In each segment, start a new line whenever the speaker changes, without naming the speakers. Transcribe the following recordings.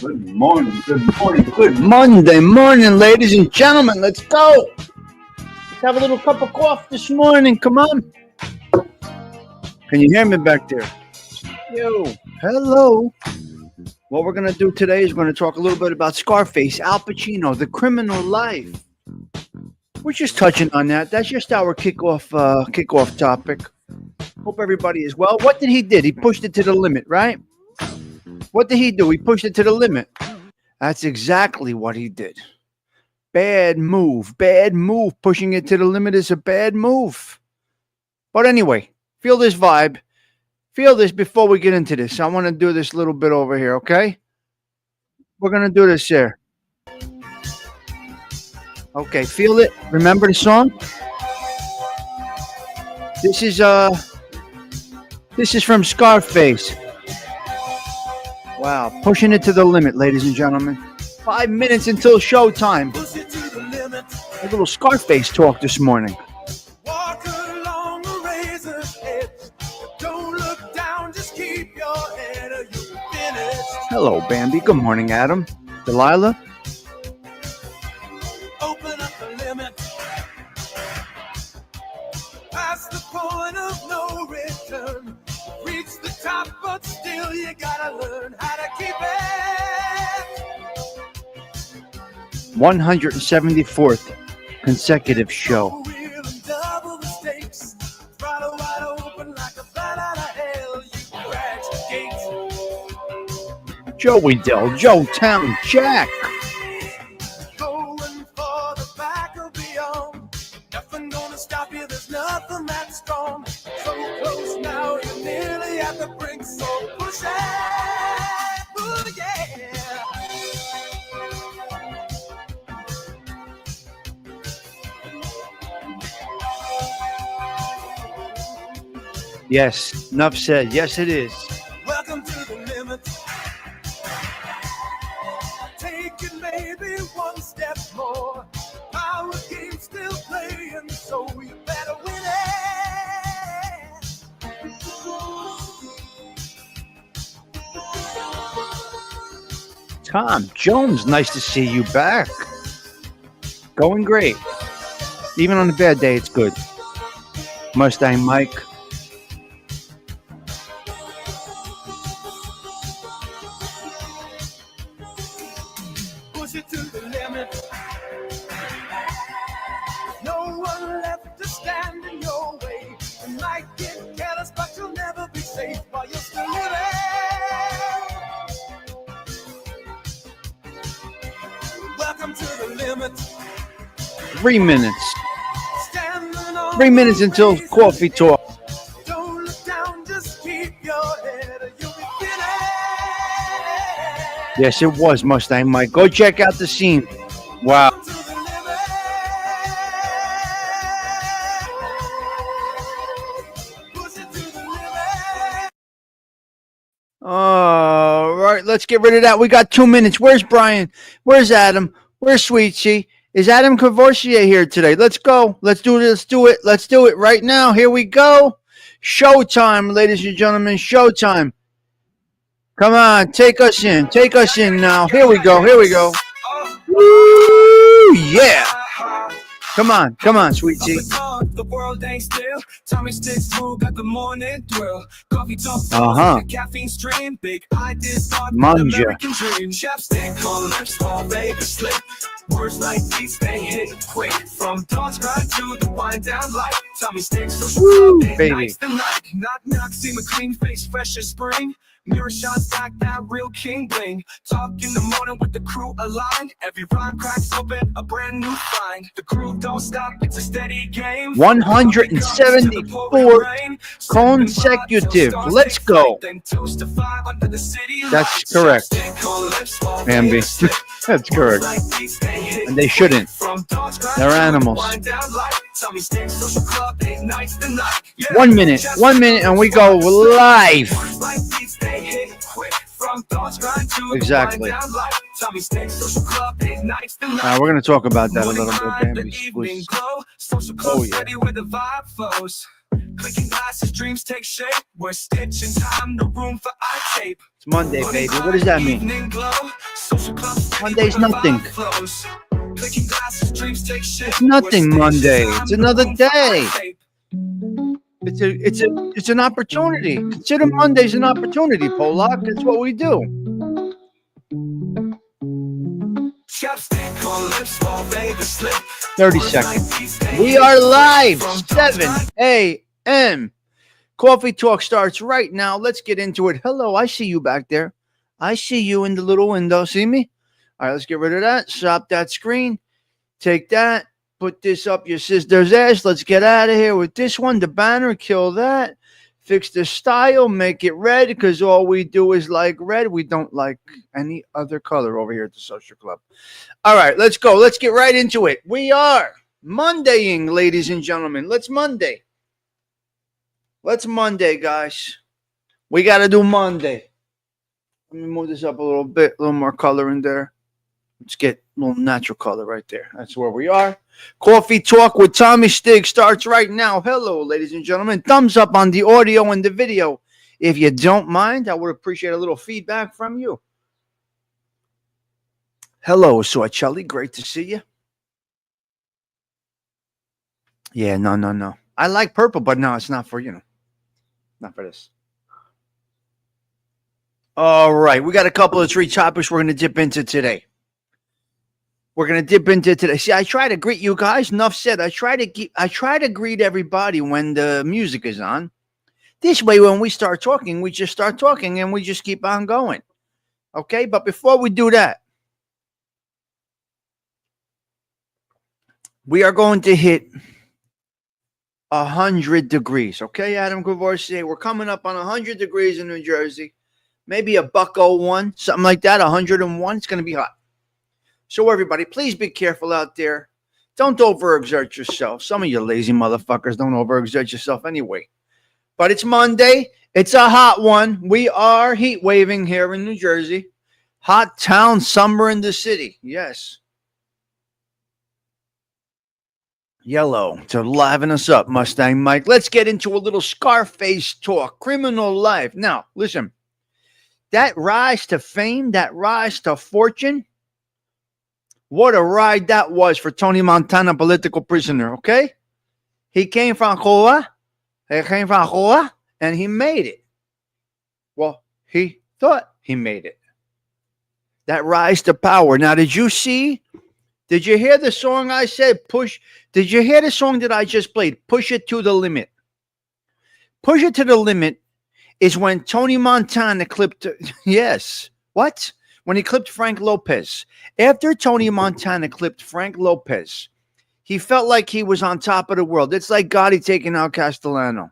Good morning, good morning,
Good Monday morning, ladies and gentlemen. Let's go. Let's have a little cup of coffee this morning. Come on. Can you hear me back there? Yo, hello. What we're going to do today is we're going to talk a little bit about Scarface, Al Pacino, the criminal life. We're just touching on that. That's just our kickoff topic. Hope everybody is well. What did he did? He pushed it to the limit, right? What did he do? He pushed it to the limit. That's exactly what he did. Bad move. Bad move. Pushing it to the limit is a bad move. But anyway, feel this vibe. Feel this before we get into this. I want to do this little bit over here, okay? We're going to do this here. Okay, feel it. Remember the song? This is from Scarface. Wow, pushing it to the limit, ladies and gentlemen. 5 minutes until showtime. A little Scarface talk this morning.
Walk along a razor's edge. Don't look down, just keep your head or you'll be finished.
Hello, Bambi. Good morning, Adam. Delilah.
Open up the limit. Past the point of no return. Reach the top, but still you gotta learn how to keep it.
174th consecutive show.
Real and double the stakes. Throttle wide open like a bat out of hell. You crash the gates.
Joey Dell, Joe Town, Jack.
Going for the back or beyond. Nothing gonna stop you, there's nothing that's strong. So close now, you're nearly at the brink. So push it, ooh, yeah.
Yes, enough said. Yes, it is.
Welcome to the limit. Take it maybe one step more. Our game's still playing, so you better win it.
Tom Jones, nice to see you back. Going great. Even on a bad day, it's good. Mustang Mike.
Push it to the limit. No one left to stand in your way. You might get careless, but you'll never be safe while you're still living. Welcome to the limit.
3 minutes.
Standing on
3 minutes until
the
coffee talk.
Don't look down, just keep your head or you'll be finished.
Yes, it was Mustang Mike. Go check out the scene. Wow.
To the limit. Push it to the limit.
All right, let's get rid of that. We got 2 minutes. Where's Brian? Where's Adam? Where's Sweetie? Is Adam Cavoursier here today? Let's go. Let's do this. Do it. Let's do it right now. Here we go. Showtime, ladies and gentlemen. Showtime. Come on, take us in. Take us in now. Here we go. Here we go. Woo, yeah. Come on, sweetie.
The world ain't still. Tommy sticks through, got the morning thrill. Coffee talk, caffeine stream, big ideas, thought,
Manja.
American dream. Chapstick on lips, all baby slip. Words like these, they hit quick. From dawn's ride to the wind down light. Tommy sticks social
Woo,
club,
baby.
nights and night. Knock, knock, see my clean face, fresh as spring. Mirror shots back, that real king bling. Talk in the morning with the crew aligned. Every rhyme cracks open, a brand new find. The crew don't stop, it's a steady game.
174 consecutive. Let's go. That's correct, Bambi. That's correct. And they shouldn't. They're animals. 1 minute. 1 minute and we go live. Exactly. We're going to talk about that a little bit, Bambi. Oh, yeah.
Clicking glasses, dreams take shape. We're stitching time, no room for eye tape.
It's Monday, baby. What does that mean? Monday's nothing.
Clicking glasses, dreams take shape.
It's nothing Monday. It's another day. It's an opportunity. Consider Mondays an opportunity, Polak. That's what we do. 30 seconds. We are live. 7 a.m. Coffee Talk starts right now. Let's get into it. Hello, I see you back there. I see you in the little window. See me? All right, let's get rid of that. Stop that screen. Take that. Put this up your sister's ass. Let's get out of here with this one. The banner. Kill that. Fix the style. Make it red because all we do is like red. We don't like any other color over here at the Social Club. All right, let's go. Let's get right into it. We are Mondaying, ladies and gentlemen. Let's Monday. Let's Monday, guys. We got to do Monday. Let me move this up a little bit. A little more color in there. Let's get a little natural color right there. That's where we are. Coffee Talk with Tommy Stig starts right now. Hello, ladies and gentlemen. Thumbs up on the audio and the video. If you don't mind, I would appreciate a little feedback from you. Hello, Sorcelli. Great to see you. Yeah, no. I like purple, but no, it's not for, not for this. All right, we got a couple of 3 topics we're going to dip into today. See, I try to greet you guys. Enough said. I try to greet everybody when the music is on. This way, when we start talking, we just start talking and we just keep on going. Okay, but before we do that, we are going to hit 100 degrees. Okay, Adam Gavorsey, we're coming up on 100 degrees in New Jersey. Maybe a $101, something like that. 101. It's going to be hot. So everybody, please be careful out there. Don't overexert yourself. Some of you lazy motherfuckers don't overexert yourself anyway. But it's Monday. It's a hot one. We are heat waving here in New Jersey. Hot town, summer in the city. Yes. Yellow to liven us up, Mustang Mike. Let's get into a little Scarface talk. Criminal life. Now, listen. That rise to fame, that rise to fortune, what a ride that was for Tony Montana, political prisoner, okay? He came from Cuba, and he made it. Well, he thought he made it. That rise to power. Now, did you hear the song I said, push? Did you hear the song that I just played, Push It to the Limit? Push It to the Limit is when Tony Montana clipped, yes, what? When he clipped Frank Lopez. After Tony Montana clipped Frank Lopez, he felt like he was on top of the world. It's like Gotti taking out Castellano.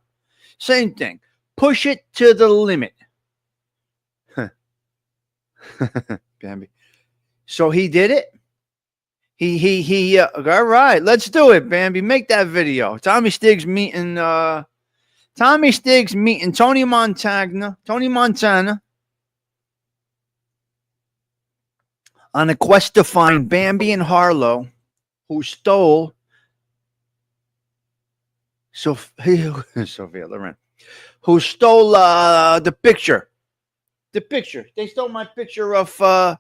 Same thing. Push it to the limit. Bambi. So he did it. All right, let's do it, Bambi. Make that video. Tommy Stiggs meeting Tony Montana on a quest to find Bambi and Harlow, who stole Sophia Loren, who stole the picture. The picture. They stole my picture of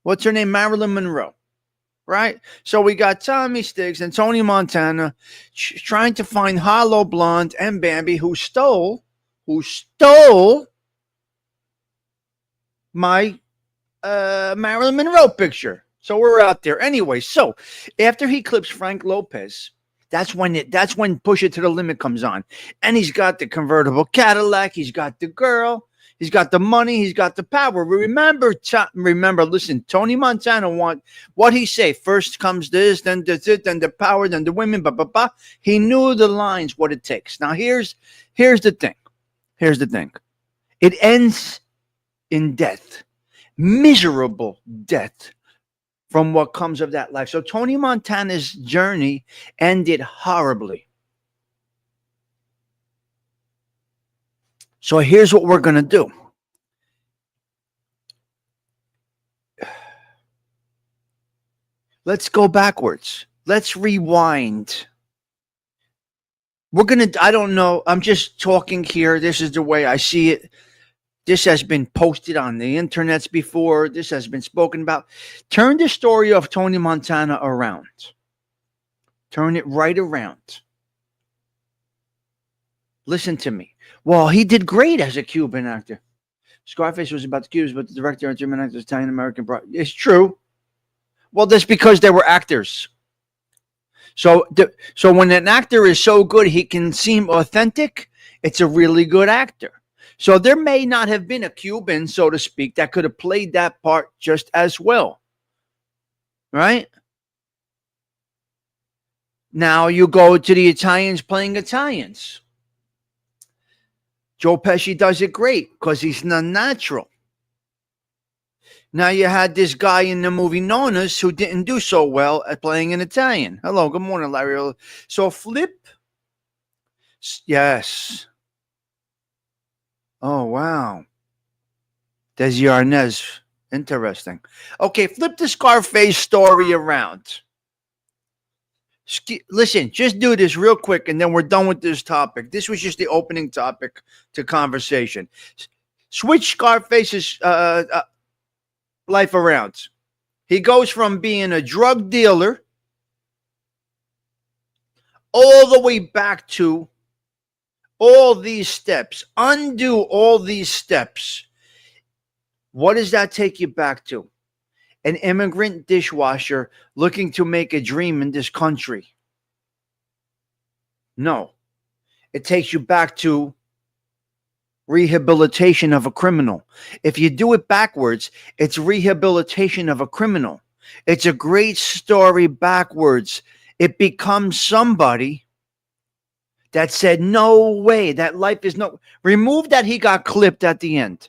what's her name, Marilyn Monroe. Right? So we got Tommy Stiggs and Tony Montana trying to find Harlow Blonde and Bambi, who stole my Marilyn Monroe picture. So we're out there. Anyway, so after he clips Frank Lopez, that's when Push It to the Limit comes on. And he's got the convertible Cadillac, he's got the girl, he's got the money, he's got the power. Remember, listen, Tony Montana what he say? First comes this, then the power, then the women, He knew the lines, what it takes. Now here's the thing. It ends in death. Miserable death from what comes of that life. So Tony Montana's journey ended horribly. So here's what we're going to do. Let's go backwards. Let's rewind I don't know. I'm just talking here. This is the way I see it. This has been posted on the internets before. This has been spoken about. Turn the story of Tony Montana around. Turn it right around. Listen to me. Well, he did great as a Cuban actor. Scarface was about the Cubans, but the director and German actors, Italian American. It's true. Well, that's because they were actors. So when an actor is so good he can seem authentic, it's a really good actor. So there may not have been a Cuban, so to speak, that could have played that part just as well. Right? Now you go to the Italians playing Italians. Joe Pesci does it great because he's not natural. Now you had this guy in the movie Nonas who didn't do so well at playing an Italian. Hello, good morning, Larry. So flip. Yes. Oh, wow. Desi Arnaz. Interesting. Okay, flip the Scarface story around. Listen, just do this real quick and then we're done with this topic. This was just the opening topic to conversation. Switch Scarface's life around. He goes from being a drug dealer all the way back to all these steps. Undo all these steps. What does that take you back to? An immigrant dishwasher looking to make a dream in this country. No. It takes you back to rehabilitation of a criminal. If you do it backwards, it's rehabilitation of a criminal. It's a great story backwards. It becomes somebody that said, no way, that life is no... Remove that he got clipped at the end.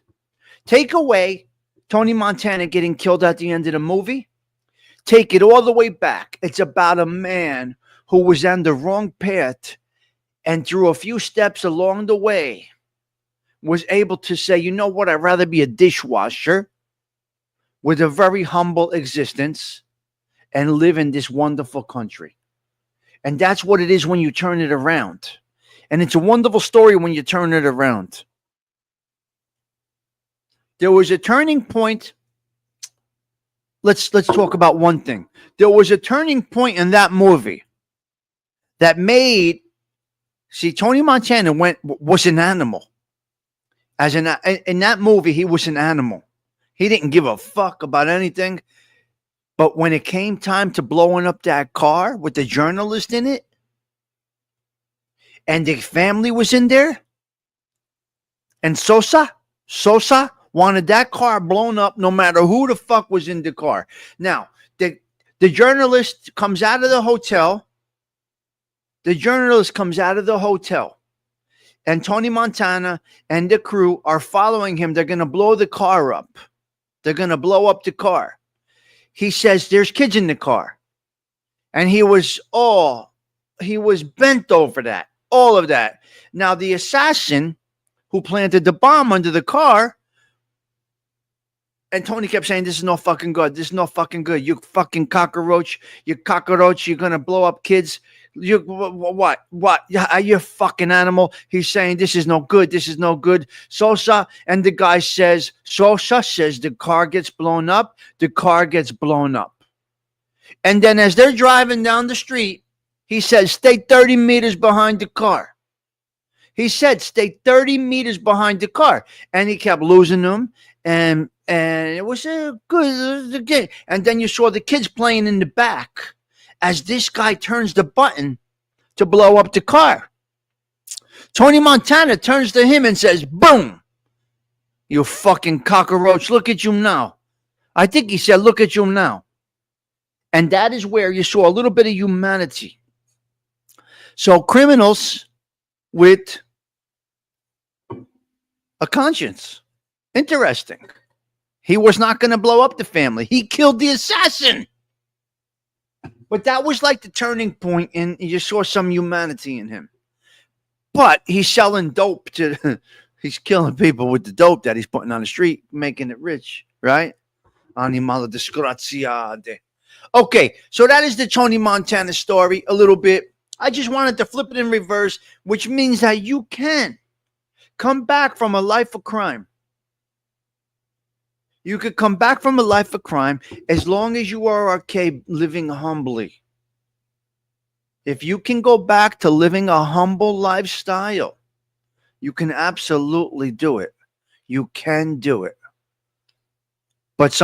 Take away Tony Montana getting killed at the end of the movie. Take it all the way back. It's about a man who was on the wrong path and through a few steps along the way was able to say, you know what, I'd rather be a dishwasher with a very humble existence and live in this wonderful country. And that's what it is when you turn it around. And it's a wonderful story when you turn it around. There was a turning point. Let's talk about one thing. There was a turning point in that movie that made, Tony Montana was an animal. In that movie, he was an animal. He didn't give a fuck about anything. But when it came time to blowing up that car with the journalist in it, and the family was in there, and Sosa wanted that car blown up no matter who the fuck was in the car. Now, the journalist comes out of the hotel. And Tony Montana and the crew are following him. They're going to blow the car up. They're going to blow up the car. He says there's kids in the car. And he was bent over that. All of that. Now, the assassin who planted the bomb under the car, and Tony kept saying, this is no fucking good. This is no fucking good. You fucking cockroach. You're going to blow up kids. You what? Are you a fucking animal? He's saying, this is no good. This is no good. Sosa says the car gets blown up. The car gets blown up. And then as they're driving down the street, he says, stay 30 meters behind the car. He said, stay 30 meters behind the car. And he kept losing them. And it was a good game. And then you saw the kids playing in the back as this guy turns the button to blow up the car. Tony Montana turns to him and says, boom, you fucking cockroach, look at you now. I think he said, look at you now. And that is where you saw a little bit of humanity. So criminals with a conscience. Interesting. He was not going to blow up the family. He killed the assassin. But that was like the turning point, and you saw some humanity in him. But he's selling dope he's killing people with the dope that he's putting on the street, making it rich, right? Animale disgraziate. Okay, so that is the Tony Montana story, a little bit. I just wanted to flip it in reverse, which means that you can come back from a life of crime. You could come back from a life of crime as long as you are okay living humbly. If you can go back to living a humble lifestyle, you can absolutely do it. You can do it. But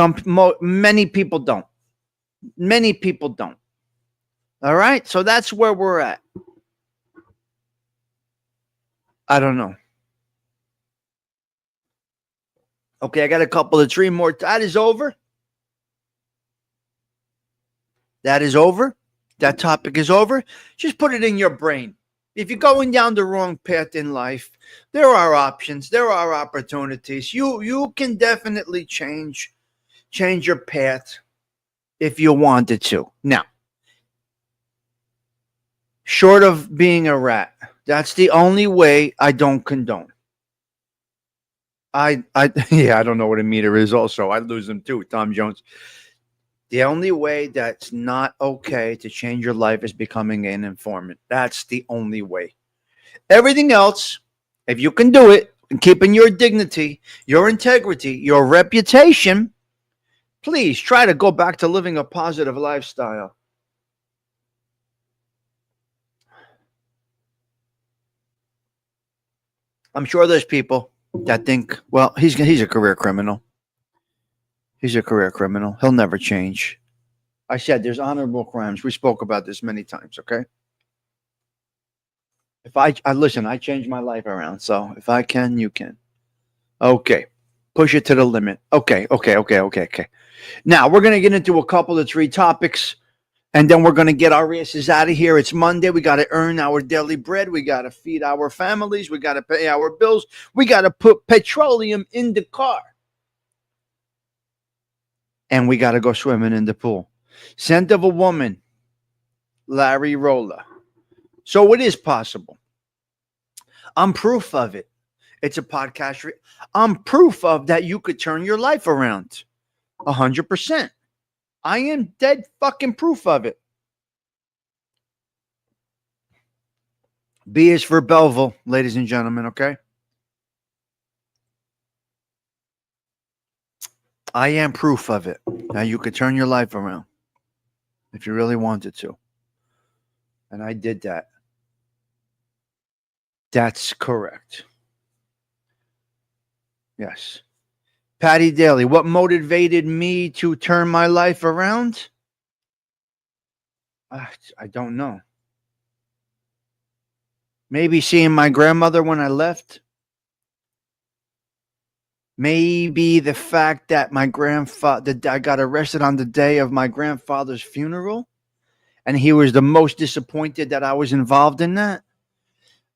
many people don't. Many people don't. All right? So that's where we're at. I don't know. Okay, I got a couple of three more. That is over. That is over. That topic is over. Just put it in your brain. If you're going down the wrong path in life, there are options. There are opportunities. You can definitely change your path if you wanted to. Now, short of being a rat, that's the only way I don't condone. I yeah, I don't know what a meter is also. I lose them too, Tom Jones. The only way that's not okay to change your life is becoming an informant. That's the only way. Everything else, if you can do it and keeping your dignity, your integrity, your reputation, please try to go back to living a positive lifestyle. I'm sure there's people that think, well, he's a career criminal. He's a career criminal. He'll never change. I said there's honorable crimes. We spoke about this many times, okay? If I listen, I changed my life around. So if I can, you can. Okay. Push it to the limit. Okay. Now we're going to get into a couple of three topics, and then we're going to get our asses out of here. It's Monday. We got to earn our daily bread. We got to feed our families. We got to pay our bills. We got to put petroleum in the car. And we got to go swimming in the pool. Scent of a Woman, Larry Rolla. So it is possible. I'm proof of it. It's a podcast. I'm proof of that you could turn your life around. 100%. I am dead fucking proof of it. B is for Belleville, ladies and gentlemen, okay? I am proof of it. Now you could turn your life around if you really wanted to. And I did that. That's correct. Yes. Patty Daly, what motivated me to turn my life around? I don't know. Maybe seeing my grandmother when I left. Maybe the fact that I got arrested on the day of my grandfather's funeral, and he was the most disappointed that I was involved in that.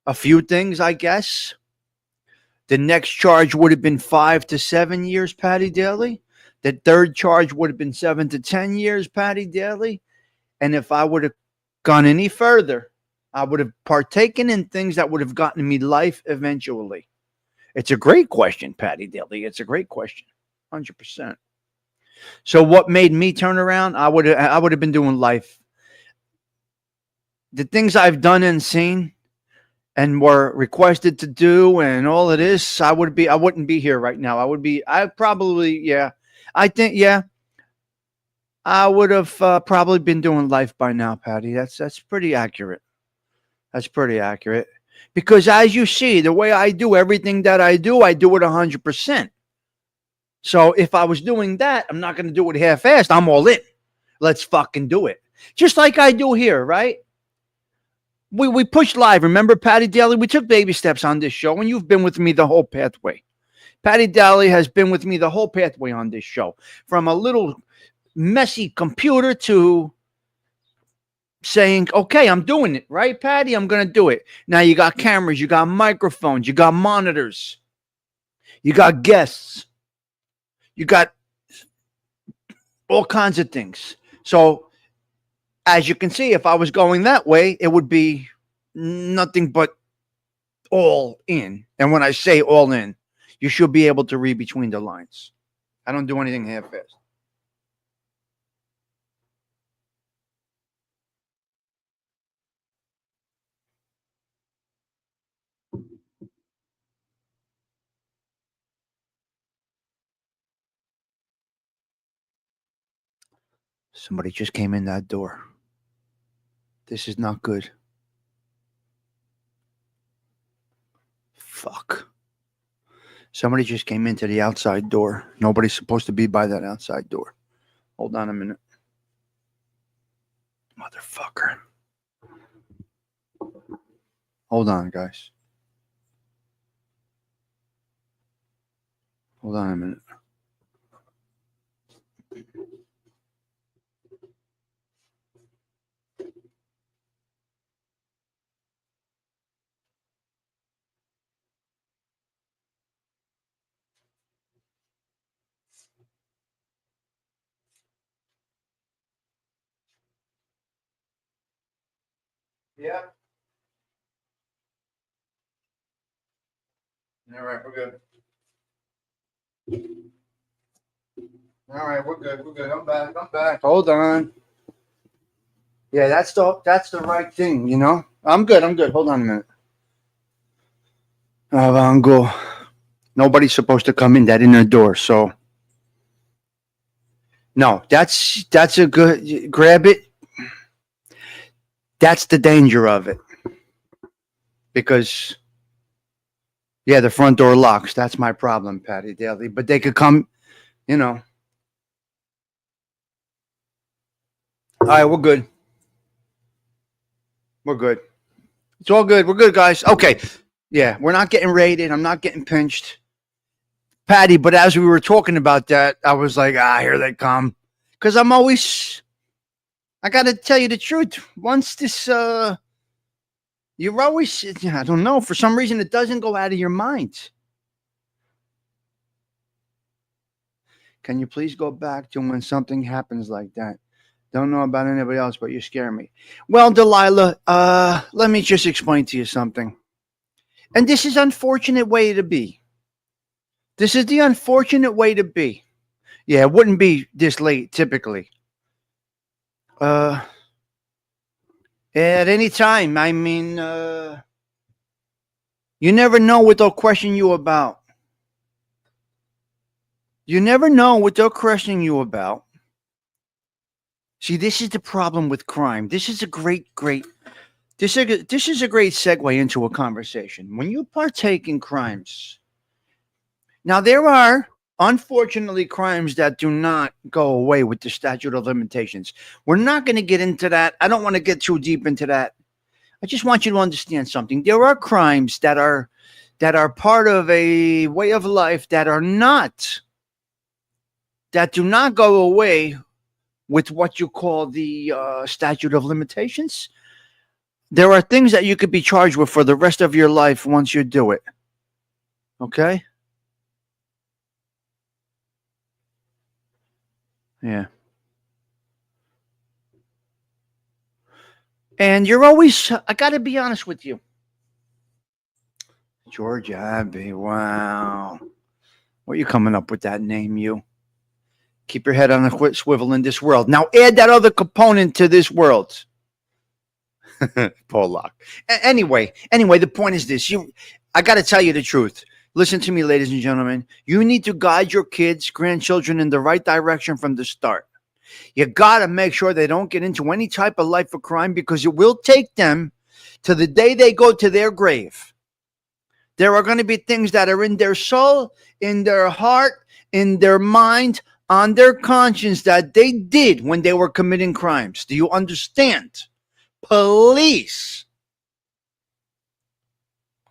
A few things, I guess. The next charge would have been 5 to 7 years, Patty Daly. The third charge would have been 7 to 10 years, Patty Daly. And if I would have gone any further, I would have partaken in things that would have gotten me life eventually. It's a great question, Patty Daly. It's a great question. 100%. So what made me turn around? I would have been doing life. The things I've done and seen and were requested to do and all it is, I wouldn't be here right now. I would have probably been doing life by now, Patty. That's pretty accurate. That's pretty accurate. Because as you see, the way I do everything that I do it 100%. So if I was doing that, I'm not going to do it half-assed. I'm all in. Let's fucking do it. Just like I do here, right? We pushed live. Remember, Patty Daly? We took baby steps on this show, and you've been with me the whole pathway. Patty Daly has been with me the whole pathway on this show. From a little messy computer to saying, okay, I'm doing it, right, Patty? I'm going to do it. Now you got cameras, you got microphones, you got monitors, you got guests, you got all kinds of things. So as you can see, if I was going that way, it would be nothing but all in. And when I say all in, you should be able to read between the lines. I don't do anything half-assed. Somebody just came in that door. This is not good. Fuck. Somebody just came into the outside door. Nobody's supposed to be by that outside door. Hold on a minute. Motherfucker. Hold on, guys. Hold on a minute. Yeah. All right, we're good. All right, we're good. We're good. I'm back. Hold on. Yeah, that's the right thing, you know. I'm good. Hold on a minute. Go. Nobody's supposed to come in that inner door, so no, that's a good grab it. That's the danger of it. Because yeah, the front door locks. That's my problem, Patty Daly. But they could come, you know. All right, we're good. We're good. It's all good. We're good, guys. Okay. Yeah, we're not getting raided. I'm not getting pinched. Patty, but as we were talking about that, I was like, here they come. Because I got to tell you the truth. Once this, you're always, I don't know, for some reason it doesn't go out of your mind. Can you please go back to when something happens like that? Don't know about anybody else, but you scare me. Well, Delilah, let me just explain to you something. And this is unfortunate way to be. This is the unfortunate way to be. Yeah, it wouldn't be this late typically. At any time. I mean, you never know what they'll question you about. You never know what they'll question you about. See, this is the problem with crime. This is a great this is a great segue into a conversation. When you partake in crimes, now there are unfortunately crimes that do not go away with the statute of limitations. We're not going to get into that. I don't want to get too deep into that. I just want you to understand something. There are crimes that are part of a way of life that do not go away with what you call the statute of limitations. There are things that you could be charged with for the rest of your life once you do it. Okay? Yeah. And you're always, I got to be honest with you. George Abbey, wow. Where are you coming up with that name, you? Keep your head on a swivel in this world. Now add that other component to this world. Pollock. Anyway, the point is this. I got to tell you the truth. Listen to me, ladies and gentlemen. You need to guide your kids, grandchildren in the right direction from the start. You got to make sure they don't get into any type of life of crime because it will take them to the day they go to their grave. There are going to be things that are in their soul, in their heart, in their mind, on their conscience that they did when they were committing crimes. Do you understand? Police.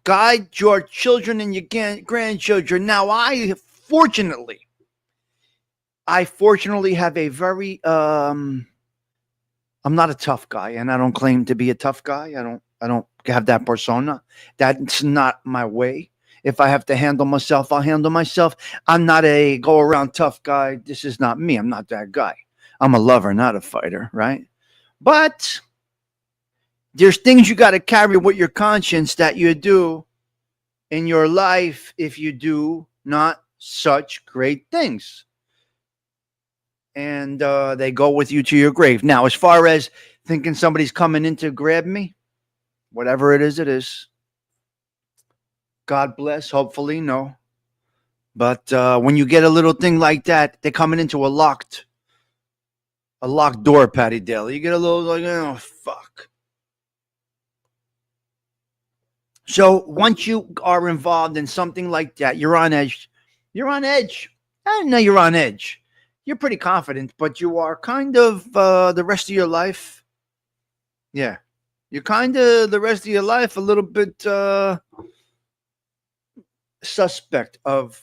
Guide your children and your grandchildren. Now, I fortunately have a very, I'm not a tough guy, and I don't claim to be a tough guy. I don't have that persona. That's not my way. If I have to handle myself, I'll handle myself. I'm not a go around tough guy. This is not me. I'm not that guy. I'm a lover, not a fighter, right? But there's things you got to carry with your conscience that you do in your life if you do not such great things. And they go with you to your grave. Now, as far as thinking somebody's coming in to grab me, whatever it is, it is. God bless. Hopefully, no. But when you get a little thing like that, they're coming into a locked a locked door, Patty Daly. You get a little like, oh, fuck. So once you are involved in something like that, you're on edge. You're on edge. I know you're on edge. You're pretty confident, but you are kind of the rest of your life. Yeah. You're kind of the rest of your life a little bit suspect of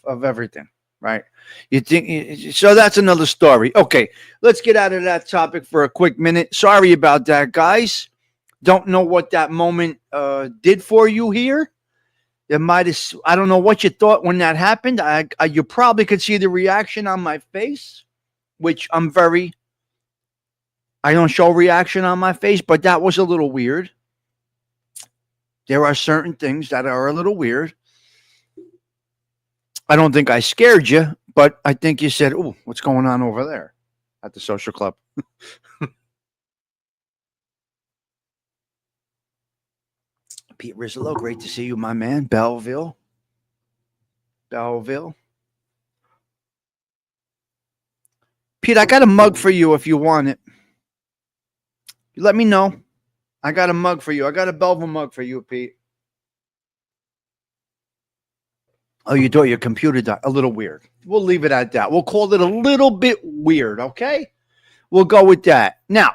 everything, right? You think so? That's another story. Okay, let's get out of that topic for a quick minute. Sorry about that, guys. Don't know what that moment did for you here. It might have. I don't know what you thought when that happened. You probably could see the reaction on my face, which I don't show reaction on my face, but that was a little weird. There are certain things that are a little weird. I don't think I scared you, but I think you said, "Oh, what's going on over there at the social club?" Pete Rizzo, great to see you, my man. Belleville. Pete, I got a mug for you if you want it. You let me know. I got a mug for you. I got a Belleville mug for you, Pete. Oh, you thought your computer died? A little weird. We'll leave it at that. We'll call it a little bit weird, okay? We'll go with that. Now,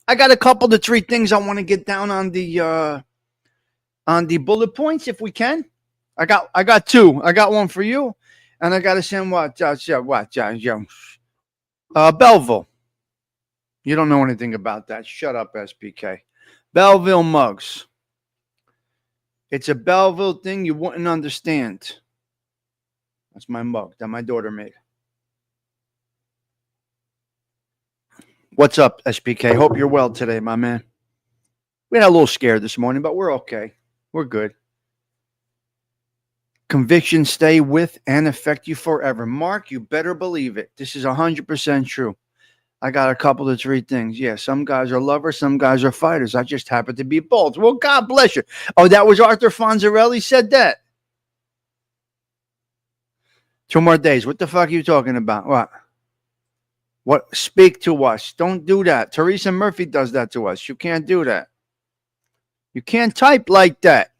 I got a couple to three things I want to get down on the bullet points if we can. I got two. I got one for you, and I got to send Belleville. You don't know anything about that. Shut up, SPK. Belleville mugs. It's a Belleville thing you wouldn't understand. That's my mug that my daughter made. What's up, SPK? Hope you're well today, my man. We had a little scared this morning, but we're okay. We're good. Convictions stay with and affect you forever. Mark, you better believe it. This is 100% true. I got a couple of three things. Yeah, some guys are lovers, some guys are fighters. I just happen to be both. Well, God bless you. Oh, that was Arthur Fonzarelli said that. 2 more days. What the fuck are you talking about? What? Speak to us. Don't do that. Teresa Murphy does that to us. You can't do that. You can't type like that.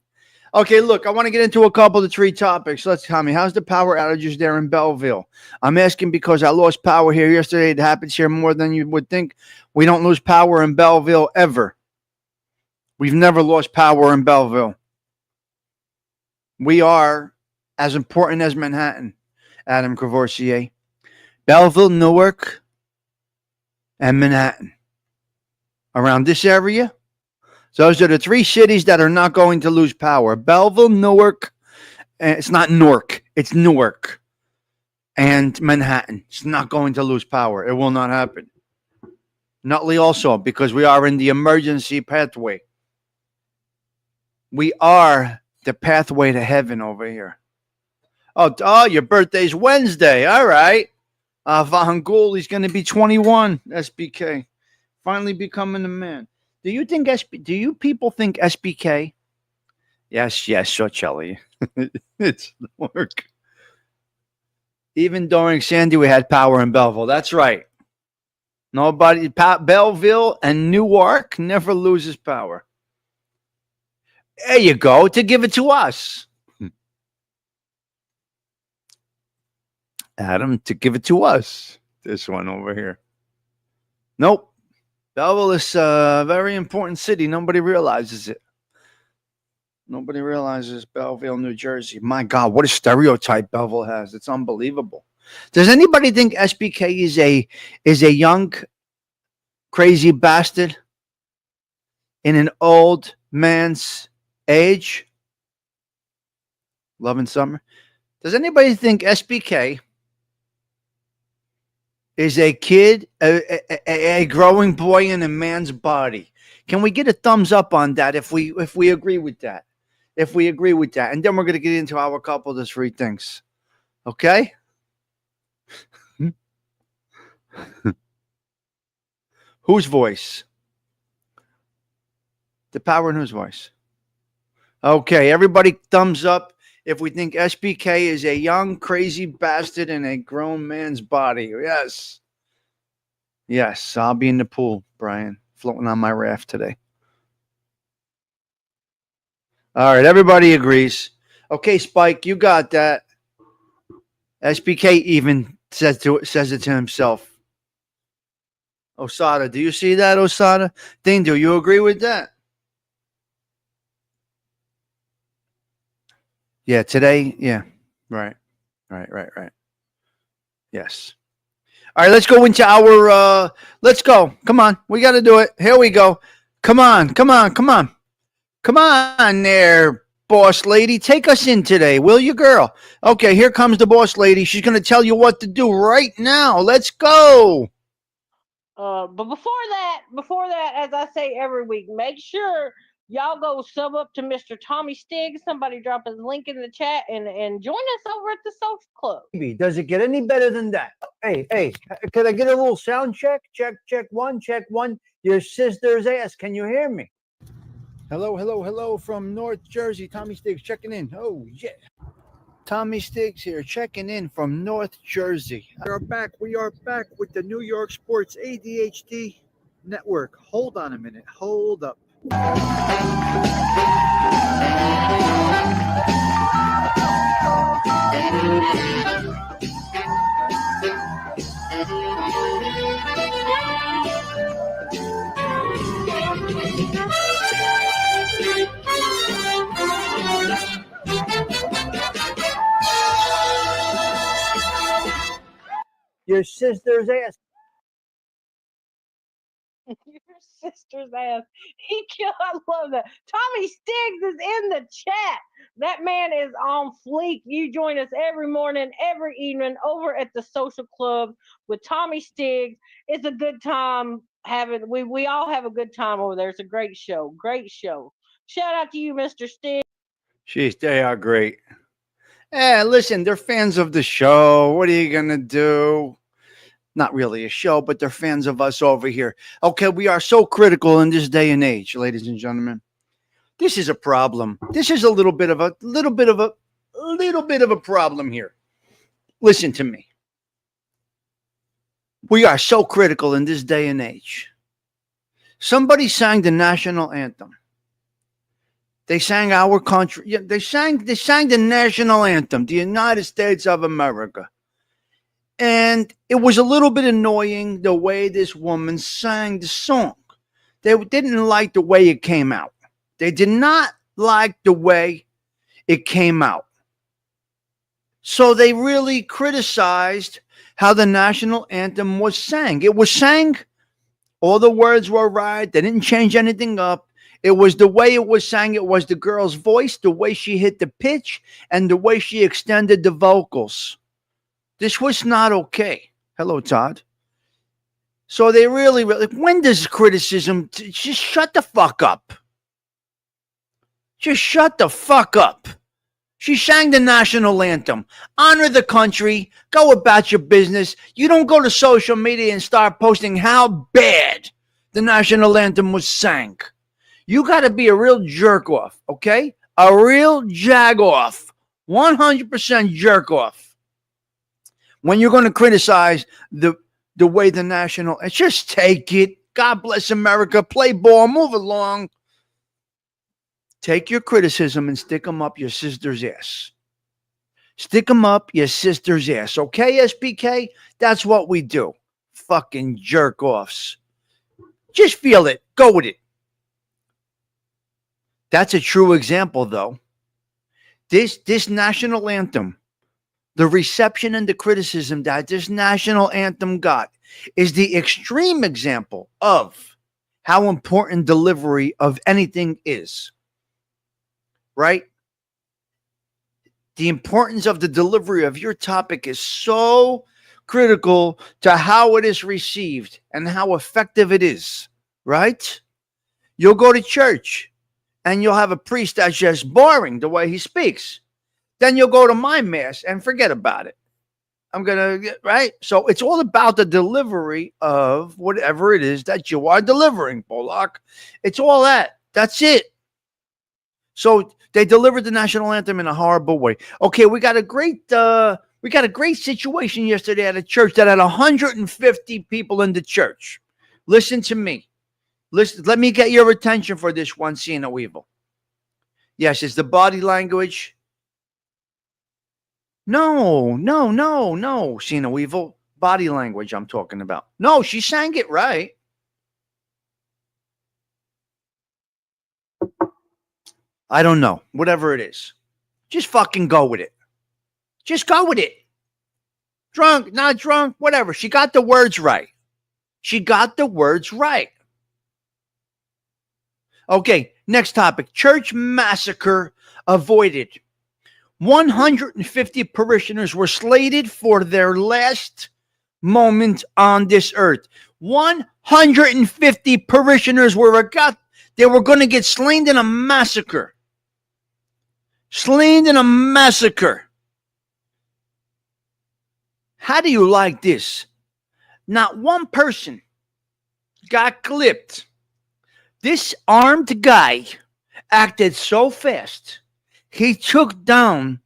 Okay, look, I want to get into a couple of three topics. Let's tell me, how's the power outages there in Belleville? I'm asking because I lost power here yesterday. It happens here more than you would think. We don't lose power in Belleville ever. We've never lost power in Belleville. We are as important as Manhattan, Adam Courvoisier. Belleville, Newark, and Manhattan. Around this area, those are the three cities that are not going to lose power. Belleville, Newark, it's not Newark, it's Newark, and Manhattan. It's not going to lose power. It will not happen. Nutley also, because we are in the emergency pathway. We are the pathway to heaven over here. Oh, your birthday's Wednesday. All right. Vahangul, he's going to be 21, SBK. Finally becoming a man. Do you people think SBK? Yes, Socelli. It's work. Even during Sandy, we had power in Belleville. That's right. Nobody, Belleville and Newark never loses power. There you go, to give it to us. Adam, to give it to us. This one over here. Nope. Belleville is a very important city. Nobody realizes it. Nobody realizes Belleville, New Jersey. My God, what a stereotype Belleville has. It's unbelievable. Does anybody think SBK is a young, crazy bastard in an old man's age? Love and Summer. Does anybody think SBK is a kid, a growing boy in a man's body? Can we get a thumbs up on that if we agree with that? If we agree with that. And then we're going to get into our couple of three things. Okay? Whose voice? The power in whose voice? Okay, everybody thumbs up if we think SBK is a young, crazy bastard in a grown man's body. Yes. Yes, I'll be in the pool, Brian, floating on my raft today. All right, everybody agrees. Okay, Spike, you got that. SBK even says it to himself. Osada, do you see that, Osada? Ding, do you agree with that? Yeah, today. Yeah, right, right. Yes. All right, let's go into our. Let's go. Come on, we got to do it. Here we go. Come on, come on, there, boss lady. Take us in today, will you, girl? Okay, here comes the boss lady. She's gonna tell you what to do right now. Let's go.
But before that, as I say every week, make sure y'all go sub up to Mr. Tommy Stiggs. Somebody drop his link in the chat and join us over at the Social Club.
Does it get any better than that? Hey, can I get a little sound check? Check one, check one. Your sister's ass. Can you hear me? Hello from North Jersey. Tommy Stiggs checking in. Oh, yeah. Tommy Stiggs here, checking in from North Jersey. We are back with the New York Sports ADHD Network. Hold on a minute. Hold up. Your sister's ass.
Your sister's ass. I love that. Tommy Stiggs is in the chat. That man is on fleek. You join us every morning, every evening over at the Social Club with Tommy Stiggs. It's a good time having. We all have a good time over there. It's a great show. Great show. Shout out to you, Mr. Stiggs.
Jeez, they are great. Hey, listen, they're fans of the show. What are you gonna do? Not really a show, but they're fans of us over here. Okay, we are so critical in this day and age, ladies and gentlemen. This is a problem. This is a little bit of a problem here. Listen to me. We are so critical in this day and age. Somebody sang the national anthem. They sang our country. Yeah, they sang the national anthem, the United States of America. And it was a little bit annoying the way this woman sang the song. They didn't like the way it came out. They did not like the way it came out. So they really criticized how the national anthem was sang. It was sang, all the words were right. They didn't change anything up. It was the way it was sang. It was the girl's voice, the way she hit the pitch, and the way she extended the vocals. This was not okay. Hello, Todd. So they really, when does criticism, just shut the fuck up. Just shut the fuck up. She sang the national anthem. Honor the country. Go about your business. You don't go to social media and start posting how bad the national anthem was sang. You got to be a real jerk off, okay? A real jag off. 100% jerk off. When you're going to criticize the way the national, just take it. God bless America. Play ball. Move along. Take your criticism and stick them up your sister's ass. Stick them up your sister's ass. Okay, SPK? That's what we do. Fucking jerk offs. Just feel it. Go with it. That's a true example, though. This national anthem, the reception and the criticism that this national anthem got is the extreme example of how important delivery of anything is. Right? The importance of the delivery of your topic is so critical to how it is received and how effective it is. Right? You'll go to church and you'll have a priest that's just boring the way he speaks. Then you'll go to my mass and forget about it. Right? So it's all about the delivery of whatever it is that you are delivering, Polak. It's all that. That's it. So they delivered the national anthem in a horrible way. Okay, we got a great We got a great situation yesterday at a church that had 150 people in the church. Listen to me. Listen, let me get your attention for this one, seeing no evil. Yes, it's the body language. No, seeing no evil. Body language I'm talking about. No, she sang it right. I don't know. Whatever it is. Just fucking go with it. Just go with it. Drunk, not drunk, whatever. She got the words right. She got the words right. Okay, next topic. Church massacre avoided. 150 parishioners were slated for their last moment on this earth. 150 parishioners were going to get slain in a massacre. Slain in a massacre. How do you like this? Not one person got clipped. This armed guy acted so fast, he took down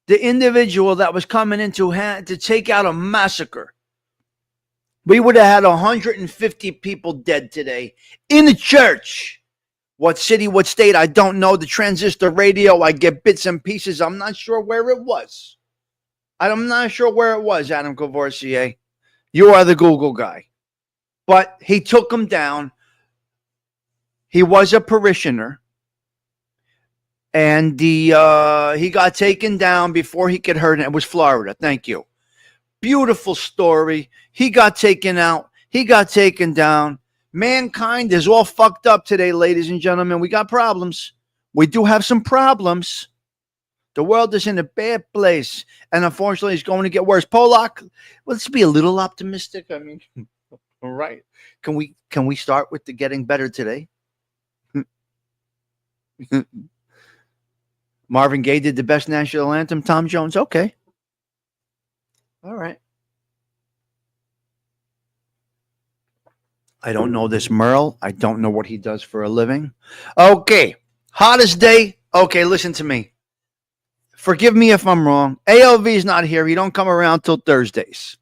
the individual that was coming in to take out a massacre. We would have had 150 people dead today in the church. What city, what state, I don't know. The transistor radio, I get bits and pieces. I'm not sure where it was. I'm not sure where it was, Adam Courvoisier. You are the Google guy. But he took him down. He was a parishioner. And he got taken down before he could hurt. It was Florida. Thank you. Beautiful story. He got taken out. He got taken down. Mankind is all fucked up today, ladies and gentlemen. We got problems. We do have some problems. The world is in a bad place, and unfortunately, it's going to get worse. Polak, let's be a little optimistic. I mean, all right. Can we start with the getting better today? Marvin Gaye did the best national anthem. Tom Jones, okay. All right. I don't know this Merle. I don't know what he does for a living. Okay. Hottest day. Okay, listen to me. Forgive me if I'm wrong. AOV is not here. He don't come around till Thursdays.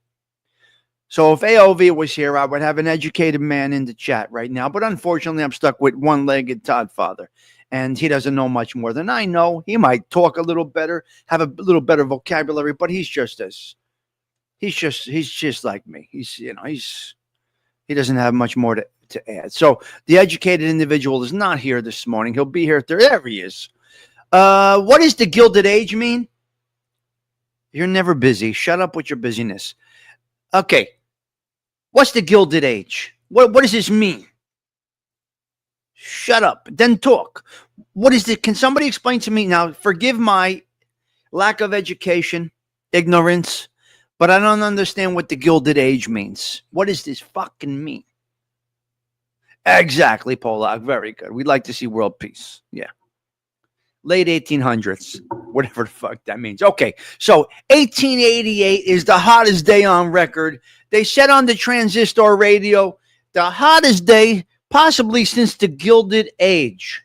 So if AOV was here, I would have an educated man in the chat right now. But unfortunately, I'm stuck with one-legged Toddfather. And he doesn't know much more than I know. He might talk a little better, have a little better vocabulary, but he's just like me. He doesn't have much more to add. So the educated individual is not here this morning. He'll be here. There he is. What does the Gilded Age mean? You're never busy. Shut up with your busyness. Okay. What's the Gilded Age? What does this mean? Shut up. Then talk. What is it? Can somebody explain to me? Now, forgive my lack of education, ignorance, but I don't understand what the Gilded Age means. What does this fucking mean? Exactly, Polak. Very good. We'd like to see world peace. Yeah. Late 1800s, whatever the fuck that means. Okay, so 1888 is the hottest day on record. They said on the transistor radio, the hottest day possibly since the Gilded Age.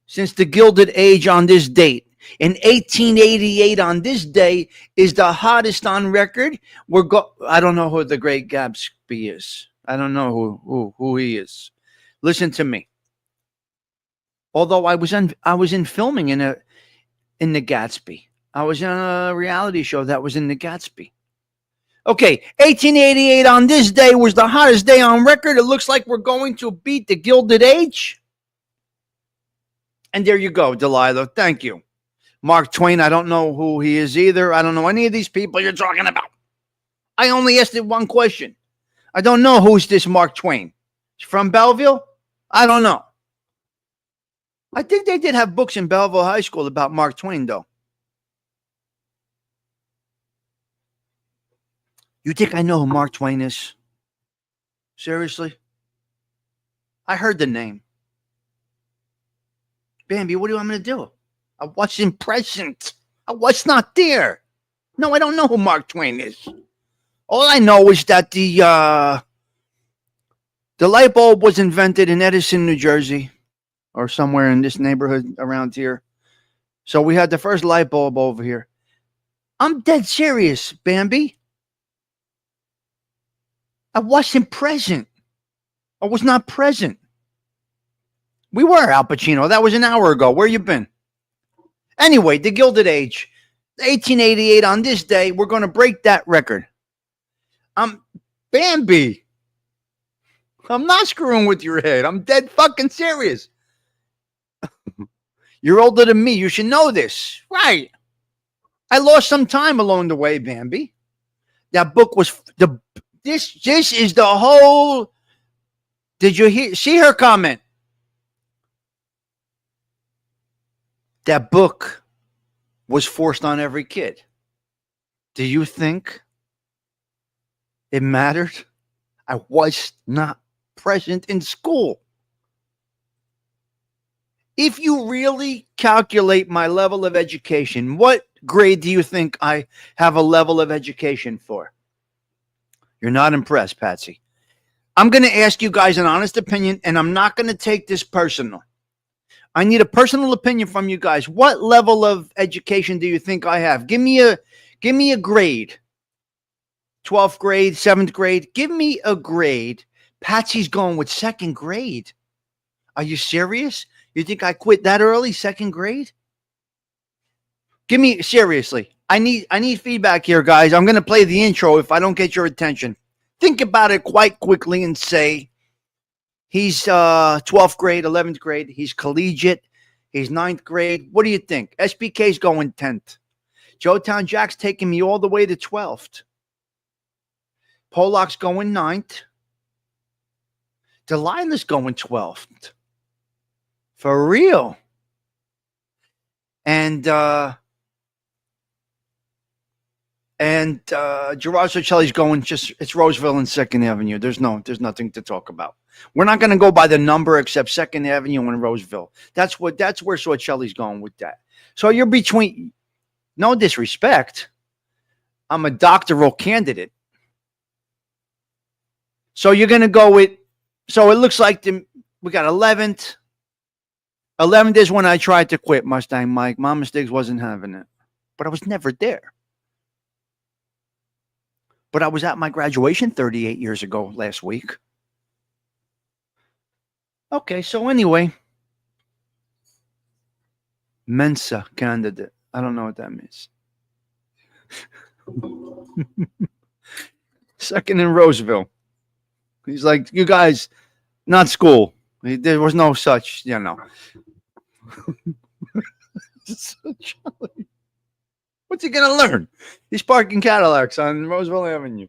Since the Gilded Age on this date. In 1888 on this day is the hottest on record. I don't know who the great Gatsby is. I don't know who he is. Listen to me. Although I was in filming in the Gatsby. I was in a reality show that was in the Gatsby. Okay, 1888 on this day was the hottest day on record. It looks like we're going to beat the Gilded Age. And there you go, Delilah. Thank you. Mark Twain, I don't know who he is either. I don't know any of these people you're talking about. I only asked it one question. I don't know who's this Mark Twain. He's from Belleville? I don't know. I think they did have books in Belleville High School about Mark Twain, though. You think I know who Mark Twain is? Seriously? I heard the name. Bambi, what do you want me to do? I watched in present. I was not there. No, I don't know who Mark Twain is. All I know is that the light bulb was invented in Edison, New Jersey, or somewhere in this neighborhood around here. So we had the first light bulb over here. I'm dead serious, Bambi. I wasn't present. I was not present. We were, Al Pacino. That was an hour ago. Where you been? Anyway, the Gilded Age. 1888 on this day, we're going to break that record. I'm Bambi. I'm not screwing with your head. I'm dead fucking serious. You're older than me. You should know this. Right. I lost some time along the way, Bambi. That book was this is the whole. Did you see her comment? That book was forced on every kid. Do you think it mattered? I was not present in school. If you really calculate my level of education, what grade do you think I have a level of education for? You're not impressed, Patsy. I'm going to ask you guys an honest opinion, and I'm not going to take this personal. I need a personal opinion from you guys. What level of education do you think I have? Give me a grade. 12th grade, 7th grade. Give me a grade. Patsy's going with 2nd grade. Are you serious? You think I quit that early, 2nd grade? Give me, seriously. I need feedback here, guys. I'm going to play the intro if I don't get your attention. Think about it quite quickly and say, he's 12th grade, 11th grade. He's collegiate. He's 9th grade. What do you think? SBK's going 10th. Joetown Jack's taking me all the way to 12th. Pollock's going 9th. Delilah's going 12th. For real. And Gerard Socelli's going it's Roseville and 2nd Avenue. There's nothing to talk about. We're not going to go by the number except 2nd Avenue and Roseville. That's where Socelli's going with that. So you're between, no disrespect, I'm a doctoral candidate. So you're going to go with, so it looks like we got 11th. 11th is when I tried to quit Mustang Mike. Mama Stiggs wasn't having it. But I was never there. But I was at my graduation 38 years ago last week. Okay, so anyway. Mensa candidate. I don't know what that means. 2nd in Roseville. He's like, you guys, not school. There was no such, What's he going to learn? He's parking Cadillacs on Roseville Avenue.